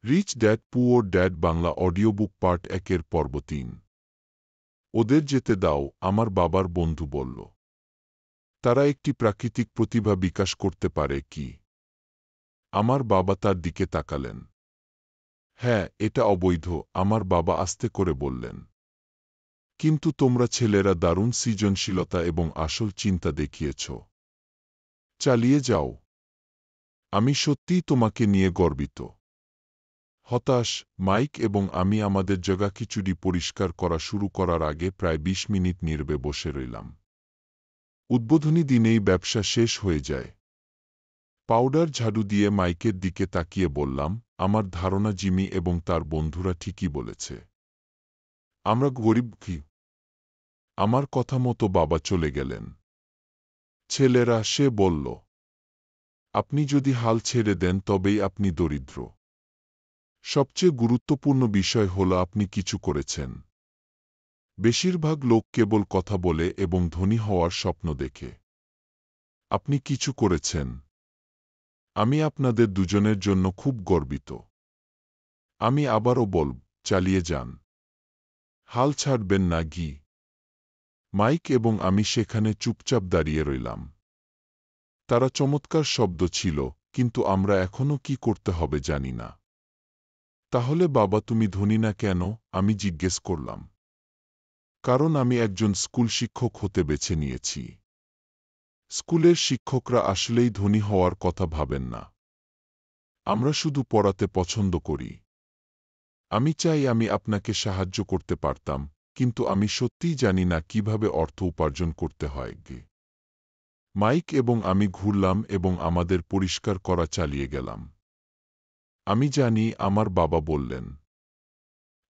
Rich dad poor dad Bangla audiobook part ১ পর্ব ৩। ওদের যেতে দাও, আমার বাবার বন্ধু বলল। তারা একটি প্রাকৃতিক প্রতিভা বিকাশ করতে পারে কি? আমার বাবা তার দিকে তাকালেন। হ্যাঁ, এটা অবৈধ, আমার বাবা আস্তে করে বললেন। কিন্তু তোমরা ছেলেরা দারুণ সৃজনশীলতা এবং আসল চিন্তা দেখিয়েছ। চালিয়ে যাও। আমি সত্যিই তোমাকে নিয়ে গর্বিত। হতাশ, মাইক এবং আমি আমাদের জগাখিচুড়ি পরিষ্কার করা শুরু করার আগে প্রায় ২০ মিনিট নীরবে বসে রইলাম। উদ্বোধনী দিনেই ব্যবসা শেষ হয়ে যায়। পাউডার ঝাড়ু দিয়ে মাইকের দিকে তাকিয়ে বললাম, আমার ধারণা জিমি এবং তার বন্ধুরা ঠিকই বলেছে। আমরা গরিব কি? আমার কথা মতো বাবা চলে গেলেন। ছেলেরা, সে বলল, আপনি যদি হাল ছেড়ে দেন তবেই আপনি দরিদ্র। সবচেয়ে গুরুত্বপূর্ণ বিষয় হল আপনি কিছু করেছেন। বেশিরভাগ লোক কেবল কথা বলে এবং ধনী হওয়ার স্বপ্ন দেখে। আপনি কিছু করেছেন। আমি আপনাদের দুজনের জন্য খুব গর্বিত। আমি আবারও বলব, চালিয়ে যান। হাল ছাড়বেন না গি। মাইক এবং আমি সেখানে চুপচাপ দাঁড়িয়ে রইলাম। তারা চমৎকার শব্দ ছিল, কিন্তু আমরা এখনও কি করতে হবে জানি না। তাহলে বাবা তুমি ধনী না কেন? আমি জিজ্ঞেস করলাম। কারণ আমি একজন স্কুল শিক্ষক হতে বেছে নিয়েছি। স্কুলের শিক্ষকরা আসলেই ধনী হওয়ার কথা ভাবেন না। আমরা শুধু পড়াতে পছন্দ করি। আমি চাই আমি আপনাকে সাহায্য করতে পারতাম, কিন্তু আমি সত্যিই জানি না কিভাবে অর্থ উপার্জন করতে হয়। মাইক এবং আমি ঘুরলাম এবং আমাদের পরিষ্কার করা চালিয়ে গেলাম। আমি জানি, আমার বাবা বললেন,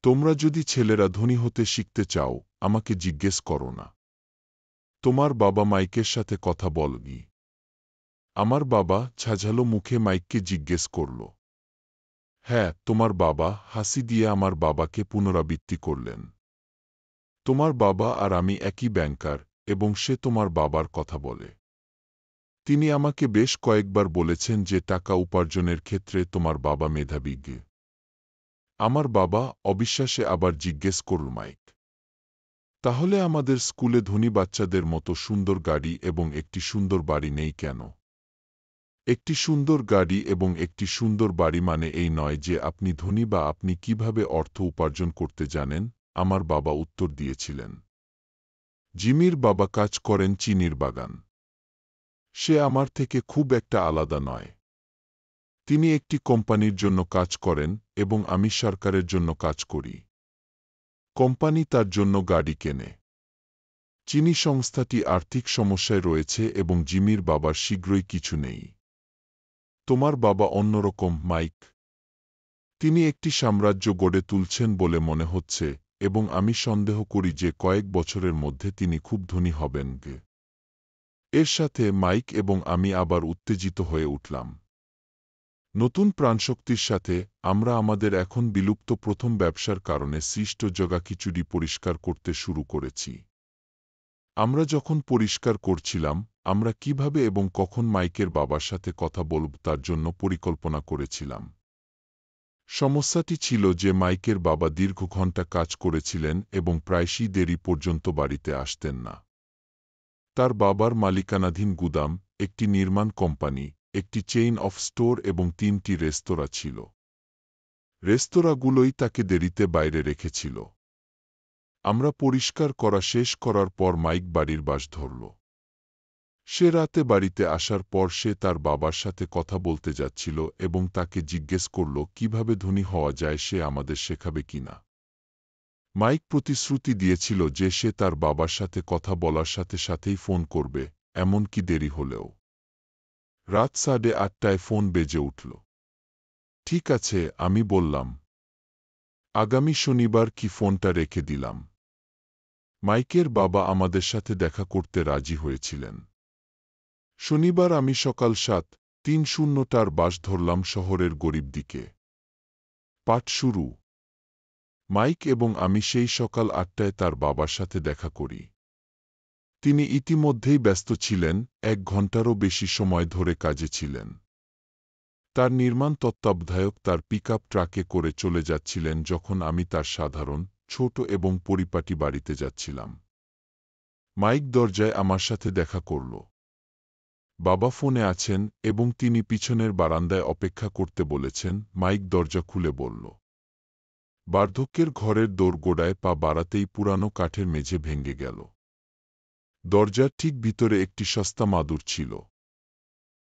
তোমরা যদি ছেলেরা ধনী হতে শিখতে চাও, আমাকে জিজ্ঞেস করো না। তোমার বাবা মাইকের সাথে কথা বলবি। আমার বাবা ঝাঝালো মুখে মাইককে জিজ্ঞেস করল। হ্যাঁ, তোমার বাবা হাসি দিয়ে আমার বাবাকে পুনরাবৃত্তি করলেন। তোমার বাবা আর আমি একই ব্যাংকার, এবং সে তোমার বাবার কথা বলে। তিনি আমাকে বেশ কয়েকবার বলেছেন যে টাকা উপার্জনের ক্ষেত্রে তোমার বাবা মেধাবী। আমার বাবা অবিশ্বাসে আবার জিজ্ঞেস করল, মাইক, তাহলে আমাদের স্কুলে ধনী বাচ্চাদের মতো সুন্দর গাড়ি এবং একটি সুন্দর বাড়ি নেই কেন? একটি সুন্দর গাড়ি এবং একটি সুন্দর বাড়ি মানে এই নয় যে আপনি ধনী বা আপনি কিভাবে অর্থ উপার্জন করতে জানেন, আমার বাবা উত্তর দিয়েছিলেন। জিমির বাবা কাজ করেন চিনির বাগান। সে আমার থেকে খুব একটা আলাদা নয়। তিনি একটি কোম্পানির জন্য কাজ করেন এবং আমি সরকারের জন্য কাজ করি। কোম্পানি তার জন্য গাড়ি কেনে। চিনি সংস্থাটি আর্থিক সমস্যায় রয়েছে এবং জিমির বাবার শীঘ্রই কিছু নেই। তোমার বাবা অন্যরকম, মাইক। তিনি একটি সাম্রাজ্য গড়ে তুলছেন বলে মনে হচ্ছে, এবং আমি সন্দেহ করি যে কয়েক বছরের মধ্যে তিনি খুব ধনী হবেন। এর সাথে মাইক এবং আমি আবার উত্তেজিত হয়ে উঠলাম। নতুন প্রাণশক্তির সাথে, আমরা আমাদের এখন বিলুপ্ত প্রথম ব্যবসার কারণে সৃষ্ট জগাখিচুড়ি পরিষ্কার করতে শুরু করেছি। আমরা যখন পরিষ্কার করছিলাম, আমরা কিভাবে এবং কখন মাইকের বাবার সাথে কথা বলব তার জন্য পরিকল্পনা করেছিলাম। সমস্যাটি ছিল যে মাইকের বাবা দীর্ঘ ঘণ্টা কাজ করেছিলেন এবং প্রায়শই দেরি পর্যন্ত বাড়িতে আসতেন না। তার বাবার মালিকানাধীন গুদাম, একটি নির্মাণ কোম্পানি, একটি চেইন অফ স্টোর এবং ৩টি রেস্তোরাঁ ছিল। রেস্তোরাঁগুলোই তাকে দেরিতে বাইরে রেখেছিল। আমরা পরিষ্কার করা শেষ করার পর মাইক বাড়ির বাস ধরল। সে রাতে বাড়িতে আসার পর সে তার বাবার সাথে কথা বলতে যাচ্ছিল এবং তাকে জিজ্ঞেস করল কিভাবে ধনী হওয়া যায়, সে আমাদের শেখাবে কিনা। মাইক প্রতিশ্রুতি দিয়েছিল যে সে তার বাবার সাথে কথা বলার সাথে সাথেই ফোন করবে, এমনকি দেরি হলেও। রাত 8:30টায় ফোন বেজে উঠল। ঠিক আছে, আমি বললাম। আগামী শনিবার কি? ফোনটা রেখে দিলাম। মাইকের বাবা আমাদের সাথে দেখা করতে রাজি হয়েছিলেন। শনিবার আমি সকাল 7:30টার বাস ধরলাম শহরের গরিব দিকে। পাঠ শুরু। মাইক এবং আমি সেই সকাল 8টায় তার বাবার সাথে দেখা করি। তিনি ইতিমধ্যেই ব্যস্ত ছিলেন, 1 ঘণ্টারও বেশি সময় ধরে কাজে ছিলেন। তার নির্মাণ তত্ত্বাবধায়ক তার পিকআপ ট্রাকে করে চলে যাচ্ছিলেন যখন আমি তার সাধারণ, ছোট এবং পরিপাটি বাড়িতে যাচ্ছিলাম। মাইক দরজায় আমার সাথে দেখা করল। বাবা ফোনে আছেন এবং তিনি পিছনের বারান্দায় অপেক্ষা করতে বলেছেন। মাইক দরজা খুলে বলল। বার্ধক্যের ঘরের দোরগোড়ায় পা বাড়াতেই পুরানো কাঠের মেঝে ভেঙে গেল। দরজার ঠিক ভিতরে একটি সস্তা মাদুর ছিল।